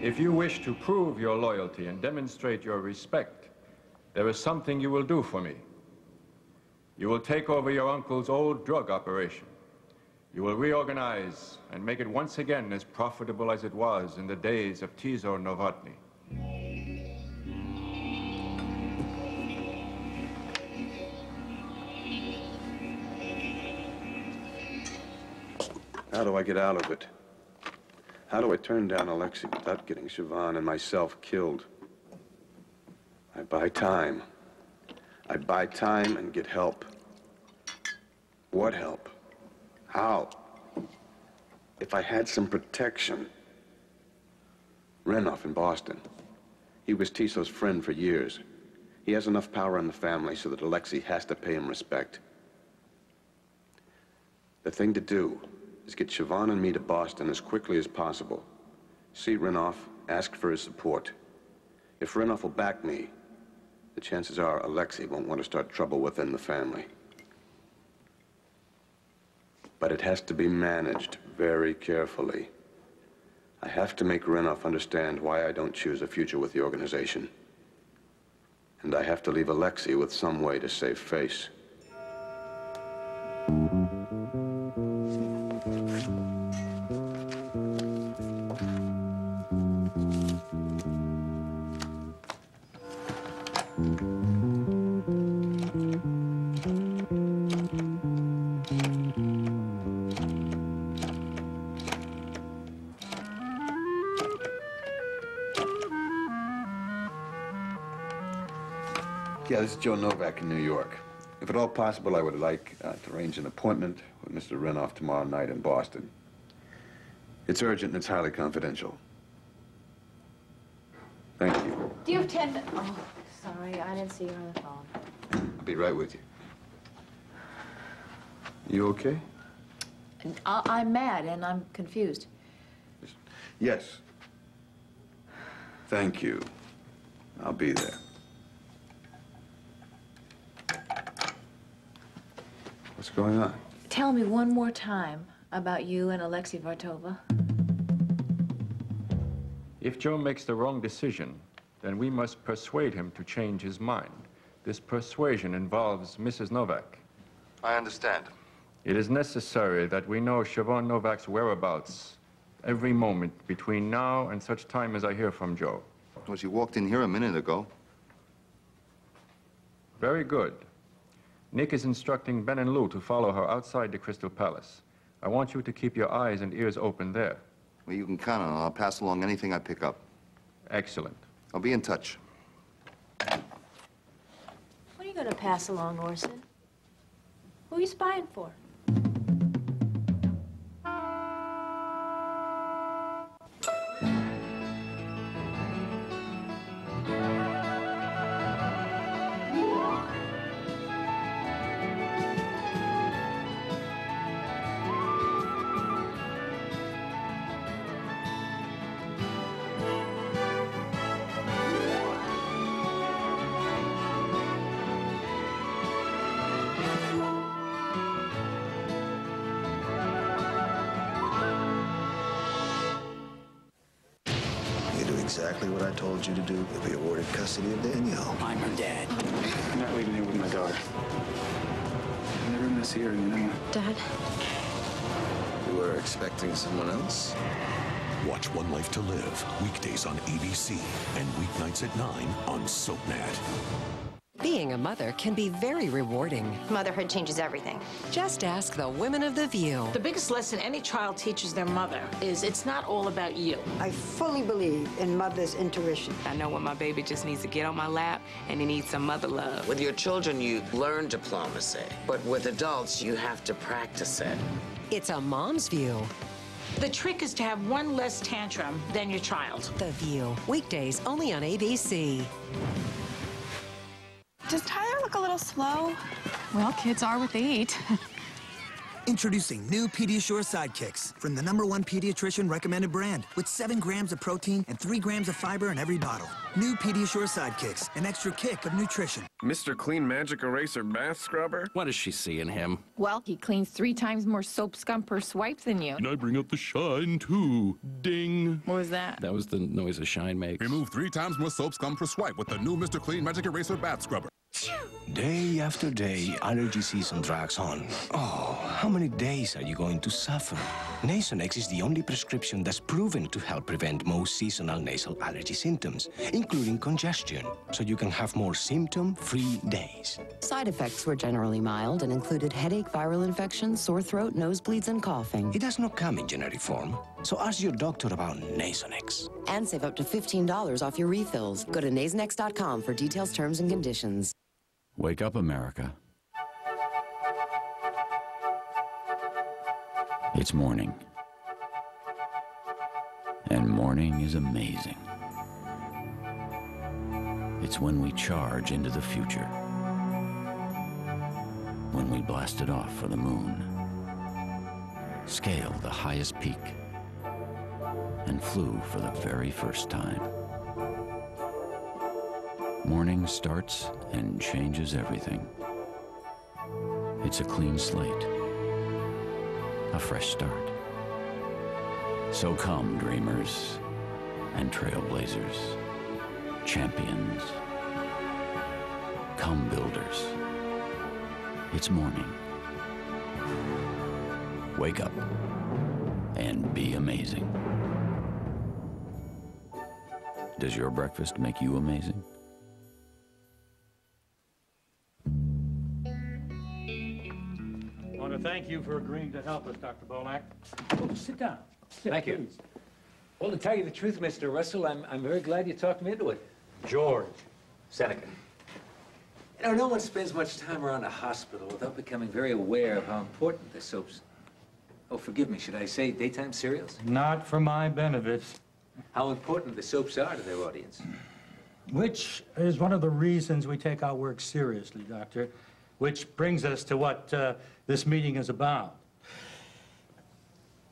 If you wish to prove your loyalty and demonstrate your respect, there is something you will do for me. You will take over your uncle's old drug operation. You will reorganize and make it once again as profitable as it was in the days of Tiso Novotny. How do I get out of it? How do I turn down Alexei without getting Siobhan and myself killed? I buy time. I buy time and get help. What help? How? If I had some protection. Renoff in Boston. He was Tiso's friend for years. He has enough power in the family so that Alexei has to pay him respect. The thing to do is get Siobhan and me to Boston as quickly as possible. See Renoff, ask for his support. If Renoff will back me, the chances are Alexei won't want to start trouble within the family. But it has to be managed very carefully. I have to make Renoff understand why I don't choose a future with the organization. And I have to leave Alexei with some way to save face. Yeah, this is Joe Novak in New York. If at all possible, I would like to arrange an appointment with Mr. Renoff tomorrow night in Boston. It's urgent and it's highly confidential. Thank you. Do you have 10 minutes? Oh, sorry, I didn't see you on the phone. I'll be right with you. You okay? I'm mad and I'm confused. Yes. Thank you. I'll be there. What's going on? Tell me one more time about you and Alexei Vartova. If Joe makes the wrong decision, then we must persuade him to change his mind. This persuasion involves Mrs. Novak. I understand. It is necessary that we know Siobhan Novak's whereabouts every moment between now and such time as I hear from Joe. Well, she walked in here a minute ago. Very good. Nick is instructing Ben and Lou to follow her outside the Crystal Palace. I want you to keep your eyes and ears open there. Well, you can count on it. I'll pass along anything I pick up. Excellent. I'll be in touch. What are you going to pass along, Orson? Who are you spying for? Exactly what I told you to do. You'll be awarded custody of Danielle. I'm her dad. I'm not leaving here with my daughter. I never miss hearing, you know. Dad? You were expecting someone else? Watch One Life to Live, weekdays on ABC and weeknights at 9 on SoapNet. Being a mother can be very rewarding. Motherhood changes everything. Just ask the women of The View. The biggest lesson any child teaches their mother is it's not all about you. I fully believe in mother's intuition. I know when my baby just needs to get on my lap and he needs some mother love. With your children, you learn diplomacy, but with adults, you have to practice it. It's a mom's view. The trick is to have one less tantrum than your child. The View, weekdays only on ABC. Does Tyler look a little slow? Well, kids are what they eat. Introducing new Pediasure Sidekicks from the #1 pediatrician recommended brand with 7 grams of protein and 3 grams of fiber in every bottle. New Pediasure Sidekicks, an extra kick of nutrition. Mr. Clean Magic Eraser Bath Scrubber? What does she see in him? Well, he cleans 3 times more soap scum per swipe than you. And I bring up the shine, too. Ding. What was that? That was the noise a shine makes. Remove 3 times more soap scum per swipe with the new Mr. Clean Magic Eraser Bath Scrubber. Day after day, allergy season drags on. Oh, how many days are you going to suffer? Nasonex is the only prescription that's proven to help prevent most seasonal nasal allergy symptoms, including congestion, so you can have more symptom-free days. Side effects were generally mild and included headache, viral infection, sore throat, nosebleeds, and coughing. It does not come in generic form, so ask your doctor about Nasonex. And save up to $15 off your refills. Go to Nasonex.com for details, terms, and conditions. Wake up, America. It's morning. And morning is amazing. It's when we charge into the future. When we blasted off for the moon. Scaled the highest peak. And flew for the very first time. Morning starts and changes everything. It's a clean slate, a fresh start. So come, dreamers and trailblazers, champions. Come, builders. It's morning. Wake up and be amazing. Does your breakfast make you amazing? Thank you for agreeing to help us, Dr. Bolak. Oh, sit down. Thank you. Please. Well, to tell you the truth, Mr. Russell, I'm very glad you talked me into it. George. Seneca. You know, no one spends much time around a hospital without becoming very aware of how important the soaps... Oh, forgive me, should I say daytime serials? Not for my benefit. How important the soaps are to their audience. Which is one of the reasons we take our work seriously, Doctor. Which brings us to what this meeting is about.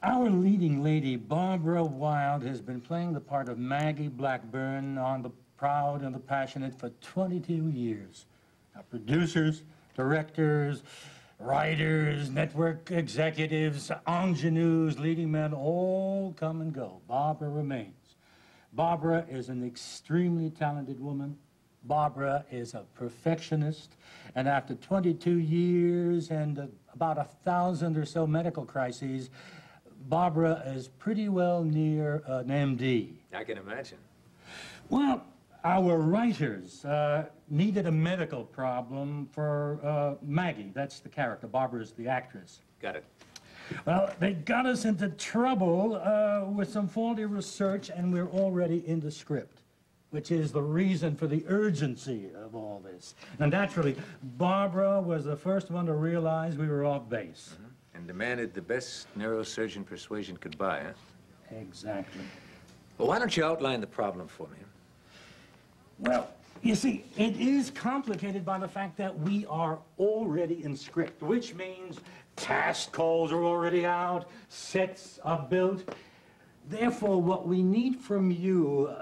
Our leading lady, Barbara Wilde, has been playing the part of Maggie Blackburn on The Proud and the Passionate for 22 years. Now, producers, directors, writers, network executives, ingenues, leading men all come and go. Barbara remains. Barbara is an extremely talented woman. Barbara is a perfectionist, and after 22 years and about 1,000 or so medical crises, Barbara is pretty well near an MD. I can imagine. Well, our writers needed a medical problem for Maggie. That's the character. Barbara is the actress. Got it. Well, they got us into trouble with some faulty research, and we're already in the script, which is the reason for the urgency of all this. And naturally, Barbara was the first one to realize we were off base. Mm-hmm. And demanded the best neurosurgeon persuasion could buy, huh? Exactly. Well, why don't you outline the problem for me? Well, you see, it is complicated by the fact that we are already in script, which means cast calls are already out, sets are built. Therefore, what we need from you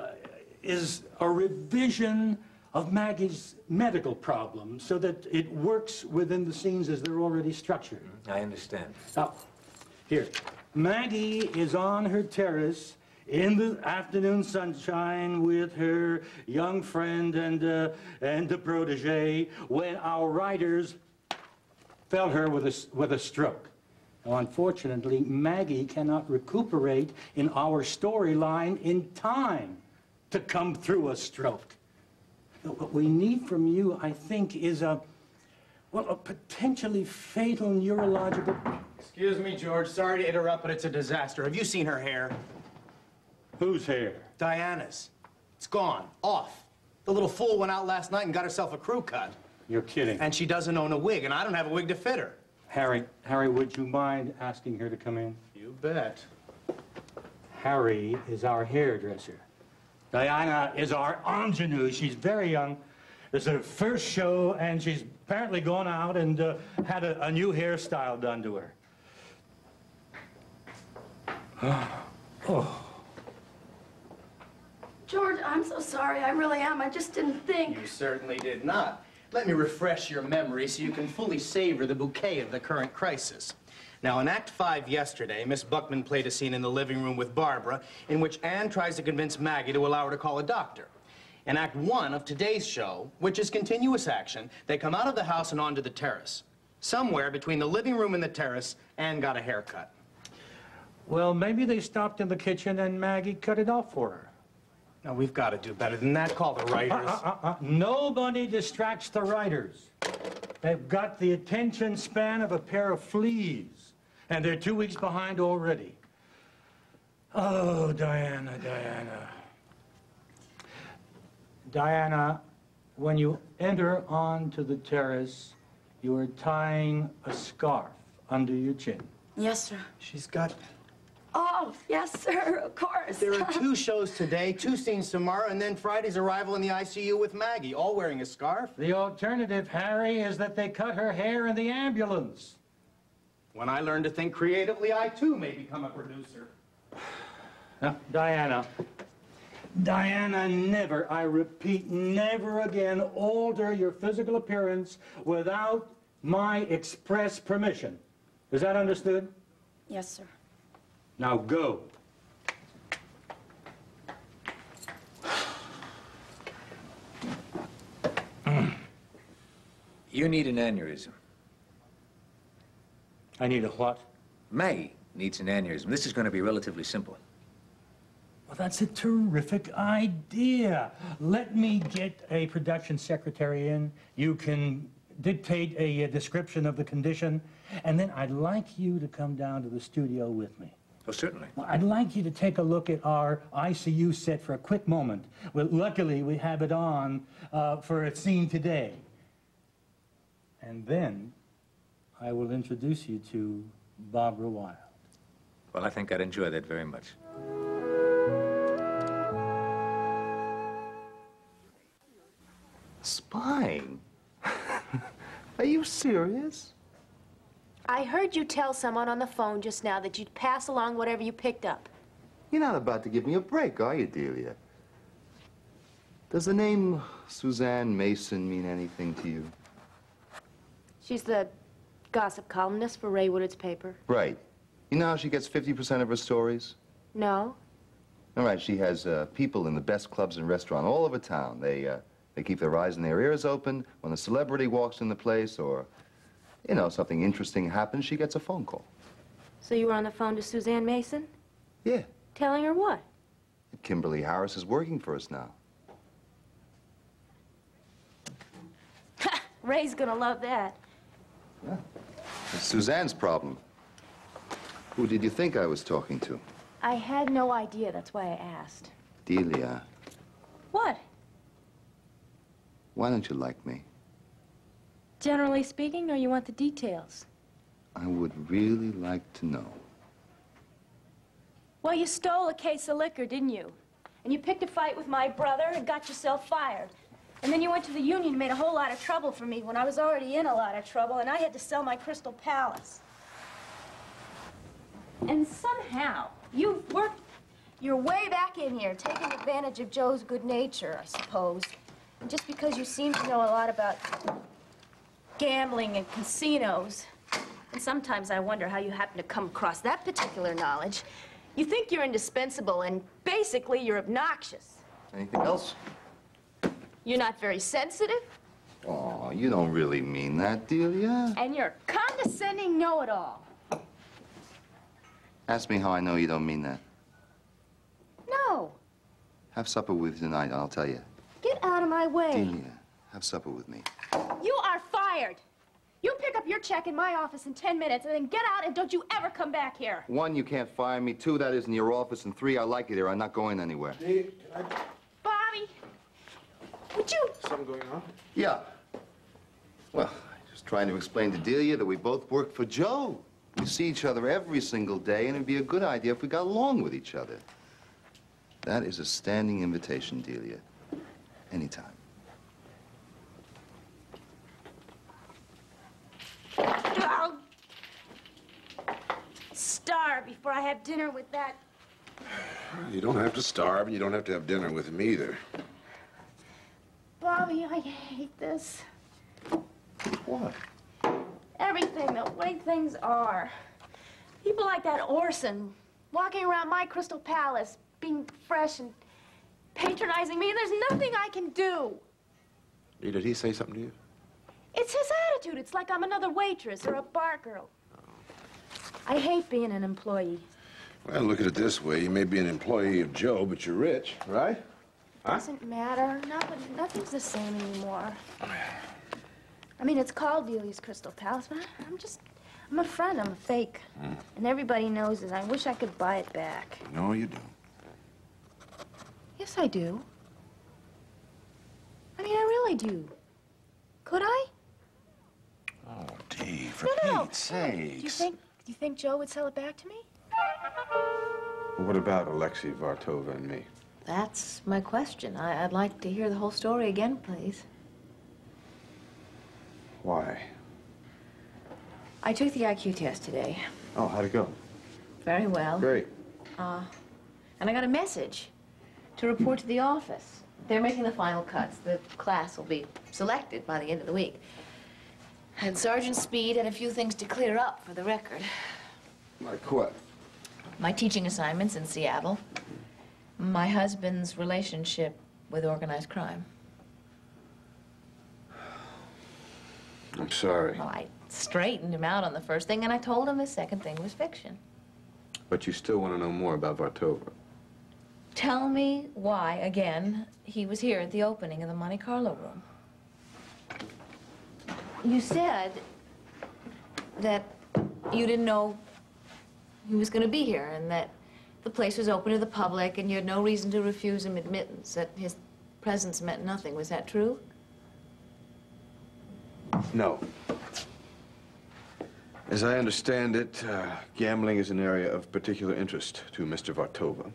is a revision of Maggie's medical problem so that it works within the scenes as they're already structured. I understand. Now, here, Maggie is on her terrace in the afternoon sunshine with her young friend and the protege when our writers fell her with a stroke. Now, unfortunately, Maggie cannot recuperate in our storyline in time to come through a stroke. What we need from you, I think, is a potentially fatal neurological... Excuse me, George. Sorry to interrupt, but it's a disaster. Have you seen her hair? Whose hair? Diana's. It's gone. Off. The little fool went out last night and got herself a crew cut. You're kidding. And she doesn't own a wig, and I don't have a wig to fit her. Harry, would you mind asking her to come in? You bet. Harry is our hairdresser. Diana is our ingenue. She's very young. It's her first show, and she's apparently gone out and had a new hairstyle done to her. Oh. George, I'm so sorry. I really am. I just didn't think. You certainly did not. Let me refresh your memory so you can fully savor the bouquet of the current crisis. Now, in Act 5 yesterday, Miss Buckman played a scene in the living room with Barbara in which Anne tries to convince Maggie to allow her to call a doctor. In Act 1 of today's show, which is continuous action, they come out of the house and onto the terrace. Somewhere between the living room and the terrace, Anne got a haircut. Well, maybe they stopped in the kitchen and Maggie cut it off for her. Now, we've got to do better than that. Call the writers. Nobody distracts the writers. They've got the attention span of a pair of fleas, and they're 2 weeks behind already. Oh, Diana, Diana. Diana, when you enter onto the terrace, you are tying a scarf under your chin. Yes, sir. She's got... Oh, yes, sir, of course. There are 2 shows today, 2 scenes tomorrow, and then Friday's arrival in the ICU with Maggie, all wearing a scarf. The alternative, Harry, is that they cut her hair in the ambulance. When I learn to think creatively, I, too, may become a producer. Now, Diana, never, I repeat, never again alter your physical appearance without my express permission. Is that understood? Yes, sir. Now go. You need an aneurysm. I need a what? Maggie needs an aneurysm. This is going to be relatively simple. Well, that's a terrific idea. Let me get a production secretary in. You can dictate a description of the condition, and then I'd like you to come down to the studio with me. Oh, certainly. Well, I'd like you to take a look at our ICU set for a quick moment. Well, luckily, we have it on for a scene today. And then I will introduce you to Barbara Wilde. Well, I think I'd enjoy that very much. Spying? Are you serious? I heard you tell someone on the phone just now that you'd pass along whatever you picked up. You're not about to give me a break, are you, Delia? Does the name Suzanne Mason mean anything to you? She's the gossip columnist for Ray Woodard's paper. Right. You know how she gets 50% of her stories? No. All right, she has people in the best clubs and restaurants all over town. They keep their eyes and their ears open. When a celebrity walks in the place or, you know, something interesting happens, she gets a phone call. So you were on the phone to Suzanne Mason? Yeah. Telling her what? Kimberly Harris is working for us now. Ray's gonna love that. Yeah. It's Suzanne's problem. Who did you think I was talking to? I had no idea, that's why I asked. Delia, What? why don't you like me? Generally speaking, or you want the details? I would really like to know. Well, you stole a case of liquor, didn't you? And you picked a fight with my brother and got yourself fired. And then you went to the union and made a whole lot of trouble for me when I was already in a lot of trouble, and I had to sell my Crystal Palace. And somehow, you've worked your way back in here, taking advantage of Joe's good nature, I suppose. And just because you seem to know a lot about gambling and casinos, and sometimes I wonder how you happen to come across that particular knowledge, you think you're indispensable, and basically you're obnoxious. Anything else? You're not very sensitive, Oh, you don't really mean that, Delia. and you're a condescending know-it-all. Ask me how I know you don't mean that. No, Have supper with you tonight, I'll tell you. get out of my way. Delia, have supper with me. You are fired. You pick up your check in my office in 10 minutes, and then get out, and don't you ever come back here. 1, you can't fire me. 2, that isn't your office. And 3, I like you there. I'm not going anywhere. Bobby, would you? Something going on? Yeah. Well, just trying to explain to Delia that we both work for Joe. We see each other every single day, and it'd be a good idea if we got along with each other. That is a standing invitation, Delia. Anytime. starve before I have dinner with that. You don't have to starve, and you don't have to have dinner with him either. Bobby, I hate this. What? Everything, the way things are. People like that Orson, walking around my Crystal Palace, being fresh and patronizing me, and there's nothing I can do. Did he say something to you? It's his attitude. It's like I'm another waitress or a bar girl. I hate being an employee. Well, look at it this way. You may be an employee of Joe, but you're rich, right? Doesn't matter. Nothing's the same anymore. I mean, it's called Delia's Crystal Palace, but I'm a friend. I'm a fake. And everybody knows it. I wish I could buy it back. No, you don't. Yes, I do. I mean, I really do. Could I? Oh, Dee, for Pete's sakes. Do you think Joe would sell it back to me? What about Alexei, Vartova, and me? That's my question. I'd like to hear the whole story again, please. Why? I took the IQ test today. Oh, how'd it go? Very well. Great. And I got a message to report to the office. They're making the final cuts. The class will be selected by the end of the week. And Sergeant Speed had a few things to clear up for the record. Like what? My teaching assignments in Seattle. My husband's relationship with organized crime. I'm sorry. Well, I straightened him out on the first thing, and I told him the second thing was fiction. But you still want to know more about Vartova. Tell me why, again, he was here at the opening of the Monte Carlo room. You said that you didn't know he was going to be here and that the place was open to the public and you had no reason to refuse him admittance, that his presence meant nothing. Was that true? No. As I understand it, gambling is an area of particular interest to Mr. Vartova.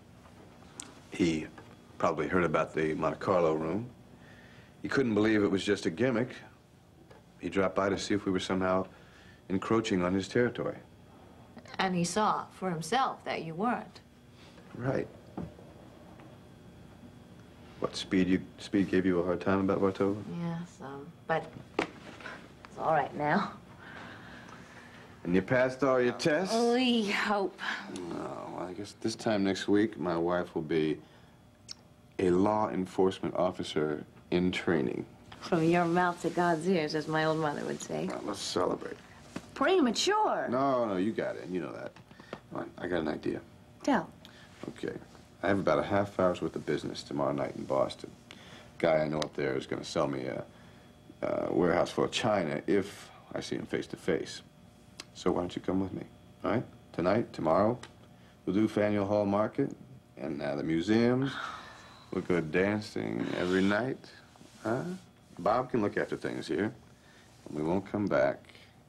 He probably heard about the Monte Carlo room. He couldn't believe it was just a gimmick. He dropped by to see if we were somehow encroaching on his territory. And he saw for himself that you weren't. Right. What, Speed gave you a hard time about Vartova? Yes, but it's all right now. And you passed all your tests? We hope. No, well, I guess this time next week, my wife will be a law enforcement officer in training. From your mouth to God's ears, as my old mother would say. Well, let's celebrate. Premature. No, you got it. You know that. Come on, I got an idea. Tell. Okay. I have about a half hour's worth of business tomorrow night in Boston. Guy I know up there is going to sell me a warehouse full of china if I see him face to face. So why don't you come with me, all right? Tonight, tomorrow, we'll do Faneuil Hall Market and the museums. We'll go dancing every night, huh? Bob can look after things here. And we won't come back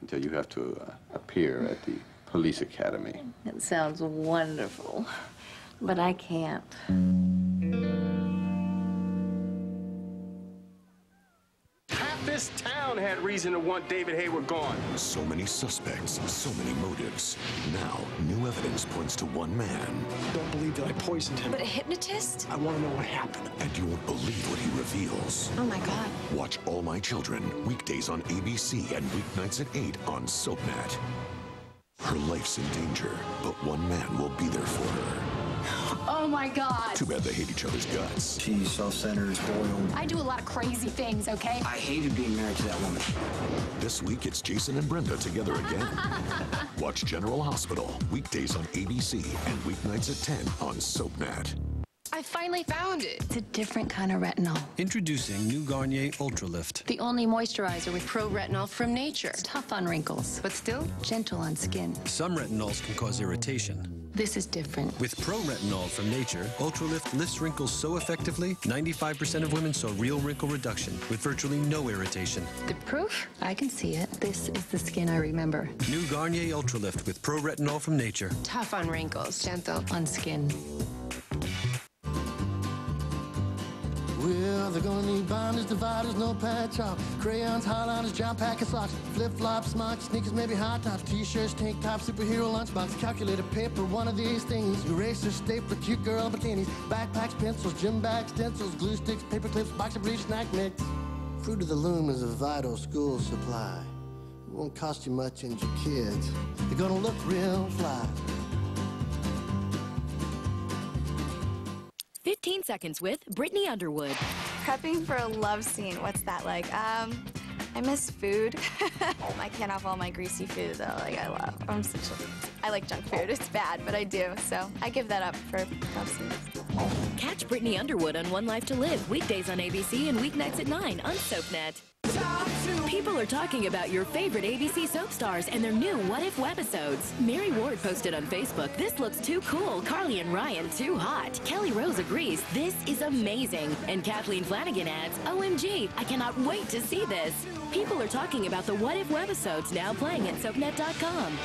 until you have to appear at the police academy. It sounds wonderful, but I can't. Half this town had reason to want David Hayward gone. So many suspects, so many motives. Now, new evidence points to one man. Don't believe that I poisoned him. But a hypnotist? I want to know what happened. And you won't believe what he reveals. Oh, my God. Watch All My Children, weekdays on ABC and weeknights at 8 on SoapNet. Her life's in danger, but one man will be there for her. Oh, my God. Too bad they hate each other's guts. She's self-centered, spoiled. I do a lot of crazy things, okay? I hated being married to that woman. This week, it's Jason and Brenda together again. Watch General Hospital, weekdays on ABC and weeknights at 10 on SoapNet. I finally found it. It's a different kind of retinol. Introducing new Garnier Ultra Lift. The only moisturizer with pro-retinol from nature. It's tough on wrinkles, but still gentle on skin. Some retinols can cause irritation. This is different. With pro-retinol from nature, Ultra Lift lifts wrinkles so effectively, 95% of women saw real wrinkle reduction with virtually no irritation. The proof? I can see it. This is the skin I remember. New Garnier Ultra Lift with pro-retinol from nature. Tough on wrinkles, gentle on skin. We're the gonna need binders, dividers, notepad, chalk, crayons, highlighters, job pack of socks, flip-flops, smocks, sneakers, maybe high tops, t-shirts, tank tops, superhero lunchbox, calculator, paper, one of these things, eraser, stapler, cute girl bikinis, backpacks, pencils, gym bags, stencils, glue sticks, paper clips, box of briefs, snack mix. Fruit of the Loom is a vital school supply. It won't cost you much and your kids, they're gonna look real fly. 15 Seconds with Brittany Underwood. Prepping for a love scene, what's that like? I miss food. I can't have all my greasy food though, like I love. I like junk food, it's bad, but I do, so I give that up for love scenes. Catch Brittany Underwood on One Life to Live, weekdays on ABC and weeknights at 9 on SoapNet. People are talking about your favorite ABC soap stars and their new What If webisodes. Mary Ward posted on Facebook, "This looks too cool. Carly and Ryan, too hot." Kelly Rose agrees, "This is amazing." And Kathleen Flanagan adds, "OMG, I cannot wait to see this." People are talking about the What If webisodes now playing at SoapNet.com.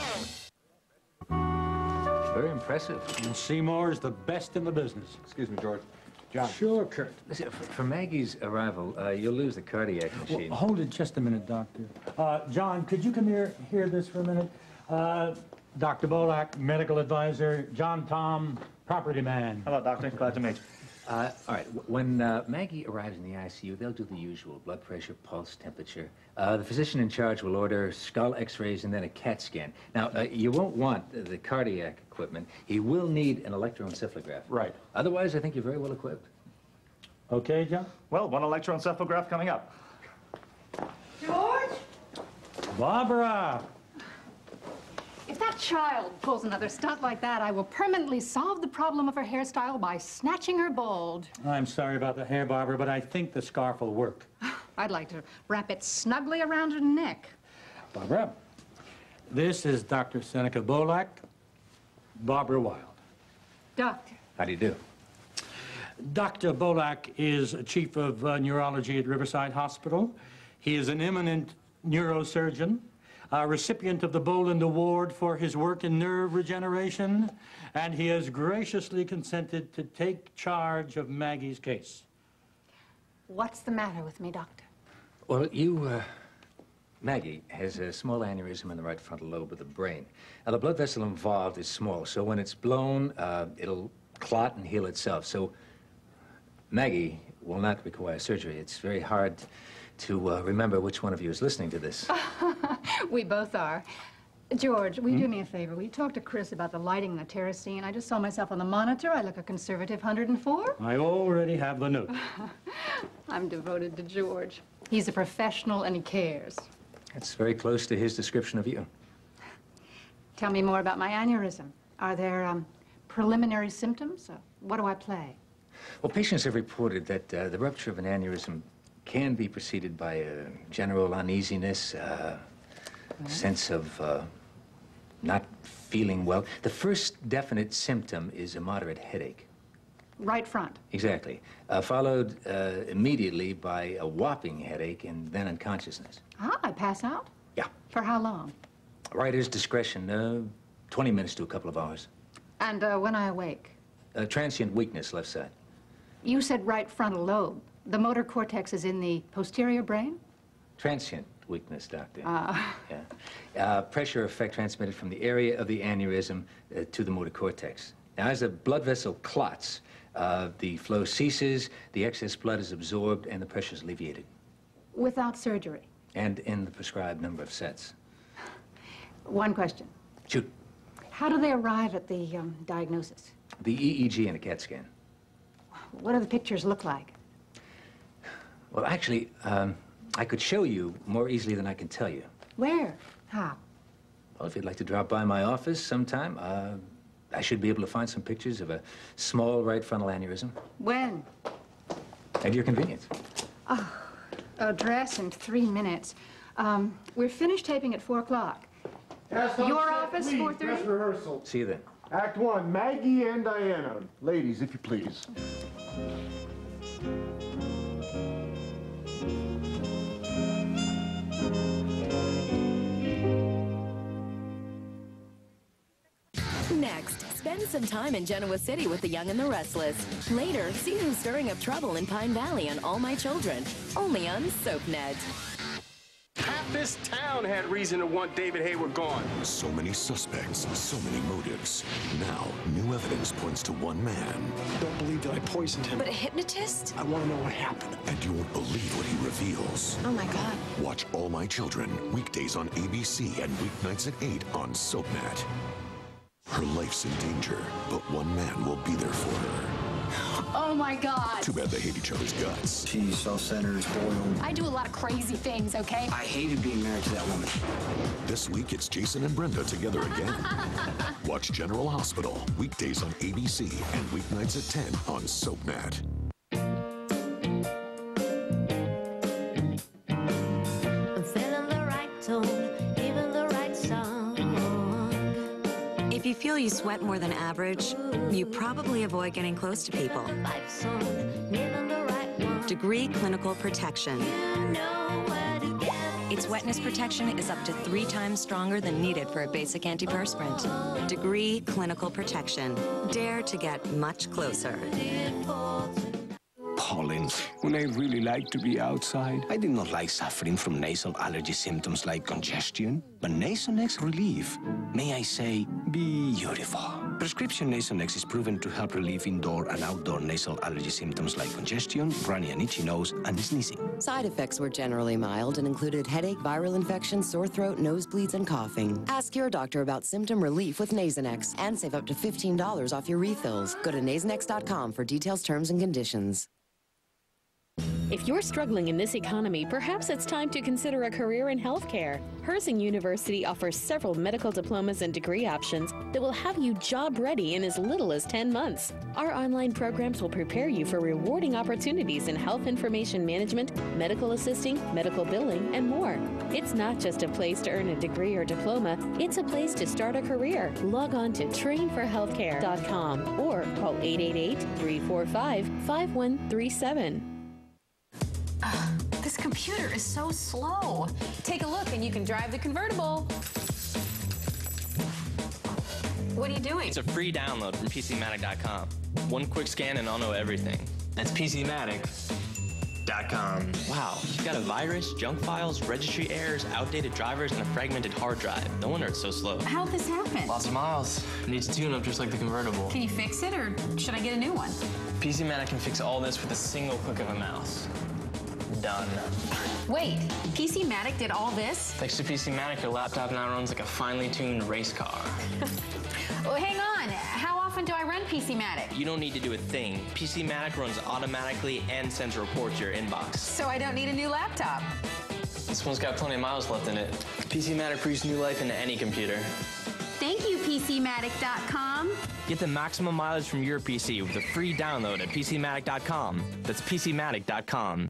Very impressive. And Seymour is the best in the business. Excuse me, George. John. Sure, Kurt. Listen, for Maggie's arrival, you'll lose the cardiac machine. Well, hold it just a minute, Doctor. John, could you come here, hear this for a minute? Dr. Bolak, medical advisor. John Tom, property man. Hello, Doctor. Glad to meet you. All right. When Maggie arrives in the ICU, they'll do the usual: blood pressure, pulse, temperature. The physician in charge will order skull X-rays and then a CAT scan. Now, you won't want the cardiac equipment. He will need an electroencephalograph. Right. Otherwise, I think you're very well equipped. Okay, John? Well, one electroencephalograph coming up. George? Barbara! If that child pulls another stunt like that, I will permanently solve the problem of her hairstyle by snatching her bald. I'm sorry about the hair, Barbara, but I think the scarf will work. I'd like to wrap it snugly around her neck. Barbara, this is Dr. Seneca Bolak, Barbara Wild. Doctor. How do you do? Dr. Bolak is chief of neurology at Riverside Hospital. He is an eminent neurosurgeon, a recipient of the Boland Award for his work in nerve regeneration, and he has graciously consented to take charge of Maggie's case. What's the matter with me, Doctor? Well, Maggie has a small aneurysm in the right frontal lobe of the brain. Now, the blood vessel involved is small, so when it's blown, it'll clot and heal itself. So Maggie will not require surgery. It's very hard to remember which one of you is listening to this. We both are. George, will you do me a favor? Will you talk to Chris about the lighting in the terrace scene? I just saw myself on the monitor. I look a conservative 104. I already have the note. I'm devoted to George. He's a professional and he cares. That's very close to his description of you. Tell me more about my aneurysm. Are there preliminary symptoms? What do I play? Well, patients have reported that the rupture of an aneurysm can be preceded by a general uneasiness, sense of not feeling well. The first definite symptom is a moderate headache. Right front. Exactly. Followed immediately by a whopping headache and then unconsciousness. Ah, I pass out? Yeah. For how long? Writer's discretion, 20 minutes to a couple of hours. And when I awake? Transient weakness, left side. You said right frontal lobe. The motor cortex is in the posterior brain? Transient weakness, Doctor. Yeah. Pressure effect transmitted from the area of the aneurysm to the motor cortex. Now, as the blood vessel clots, the flow ceases, the excess blood is absorbed, and the pressure is alleviated. Without surgery? And in the prescribed number of sets. One question. Shoot. How do they arrive at the diagnosis? The EEG and a CAT scan. What do the pictures look like? Well, actually, I could show you more easily than I can tell you. Where? How? Well, if you'd like to drop by my office sometime, I should be able to find some pictures of a small right frontal aneurysm. When? At your convenience. Oh, address in 3 minutes. We're finished taping at 4 o'clock. Your office, 4:30? Dress rehearsal. See you then. Act 1, Maggie and Diana. Ladies, if you please. Next, spend some time in Genoa City with the Young and the Restless. Later, see who's stirring up trouble in Pine Valley on All My Children, only on SoapNet. Half this town had reason to want David Hayward gone. So many suspects, so many motives. Now, new evidence points to one man. I don't believe that I poisoned him. But a hypnotist? I want to know what happened. And you won't believe what he reveals. Oh, my God. Watch All My Children, weekdays on ABC and weeknights at 8 on SoapNet. Her life's in danger, but one man will be there for her. Oh, my God. Too bad they hate each other's guts. Cheese, sauce centers, boiled. I do a lot of crazy things, okay? I hated being married to that woman. This week, it's Jason and Brenda together again. Watch General Hospital, weekdays on ABC and weeknights at 10 on SoapNet. I'm feeling the right tone, even the right song. If you feel you sweat more than average, you probably avoid getting close to people. Degree Clinical Protection. Its wetness protection is up to 3 times stronger than needed for a basic antiperspirant. Degree Clinical Protection. Dare to get much closer. Pollen. When I really like to be outside, I did not like suffering from nasal allergy symptoms like congestion. But Nasonex Relief, may I say, beautiful. Prescription Nasonex is proven to help relieve indoor and outdoor nasal allergy symptoms like congestion, runny and itchy nose, and sneezing. Side effects were generally mild and included headache, viral infection, sore throat, nosebleeds, and coughing. Ask your doctor about symptom relief with Nasonex and save up to $15 off your refills. Go to Nasonex.com for details, terms, and conditions. If you're struggling in this economy, perhaps it's time to consider a career in healthcare. Herzing University offers several medical diplomas and degree options that will have you job ready in as little as 10 months. Our online programs will prepare you for rewarding opportunities in health information management, medical assisting, medical billing, and more. It's not just a place to earn a degree or diploma, it's a place to start a career. Log on to trainforhealthcare.com or call 888-345-5137. This computer is so slow. Take a look and you can drive the convertible. What are you doing? It's a free download from PCmatic.com. One quick scan and I'll know everything. That's PCmatic.com. Wow, you got a virus, junk files, registry errors, outdated drivers, and a fragmented hard drive. No wonder it's so slow. How'd this happen? Lots of miles. Needs a tune-up just like the convertible. Can you fix it or should I get a new one? PCmatic can fix all this with a single click of a mouse. Done. Wait, PCmatic did all this? Thanks to PCmatic, your laptop now runs like a finely tuned race car. Well, hang on. How often do I run PCmatic? You don't need to do a thing. PCmatic runs automatically and sends a report to your inbox. So I don't need a new laptop. This one's got plenty of miles left in it. PCmatic breathes new life into any computer. Thank you, PCmatic.com. Get the maximum mileage from your PC with a free download at PCmatic.com. That's PCmatic.com.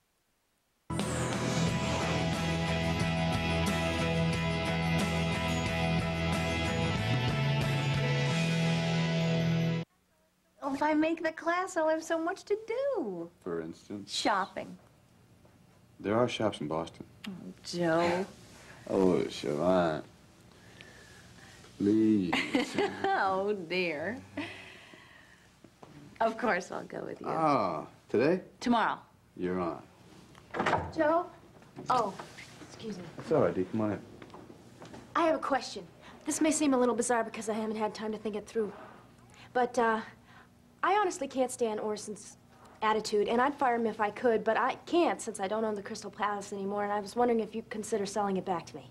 Oh, if I make the class, I'll have so much to do. For instance? Shopping. There are shops in Boston. Oh, Joe. Oh, Siobhan. Please. Oh, dear. Of course I'll go with you. Ah, today? Tomorrow. You're on. Joe? Oh, excuse me. It's all right, Dee. Come on in. I have a question. This may seem a little bizarre because I haven't had time to think it through. But, I honestly can't stand Orson's attitude, and I'd fire him if I could, but I can't since I don't own the Crystal Palace anymore, and I was wondering if you'd consider selling it back to me.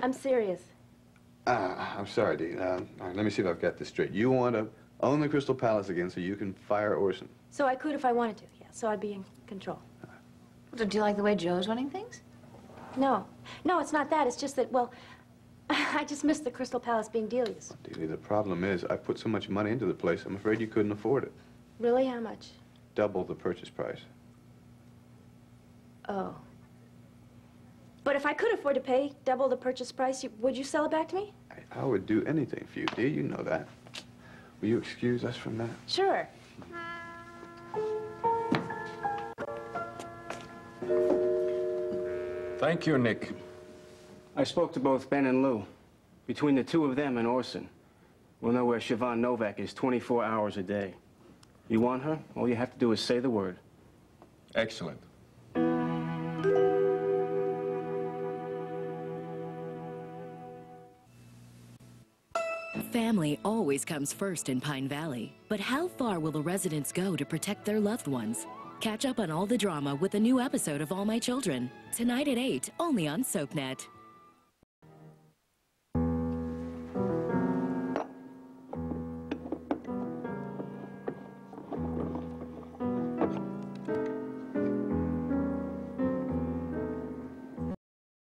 I'm serious. I'm sorry, Dee. All right, let me see if I've got this straight. You want to own the Crystal Palace again so you can fire Orson? So I could if I wanted to, yeah, so I'd be in control. Do you like the way Joe's running things? No. No, it's not that. It's just that, well, I just miss the Crystal Palace being Delia's. Dealey, the problem is I put so much money into the place, I'm afraid you couldn't afford it. Really? How much? Double the purchase price. Oh. But if I could afford to pay double the purchase price, would you sell it back to me? I would do anything for you, dear. You know that. Will you excuse us from that? Sure. Thank you, Nick. I spoke to both Ben and Lou. Between the two of them and Orson, we'll know where Siobhan Novak is 24 hours a day. You want her? All you have to do is say the word. Excellent. Family always comes first in Pine Valley, but how far will the residents go to protect their loved ones? Catch up on all the drama with a new episode of All My Children, tonight at 8, only on SoapNet.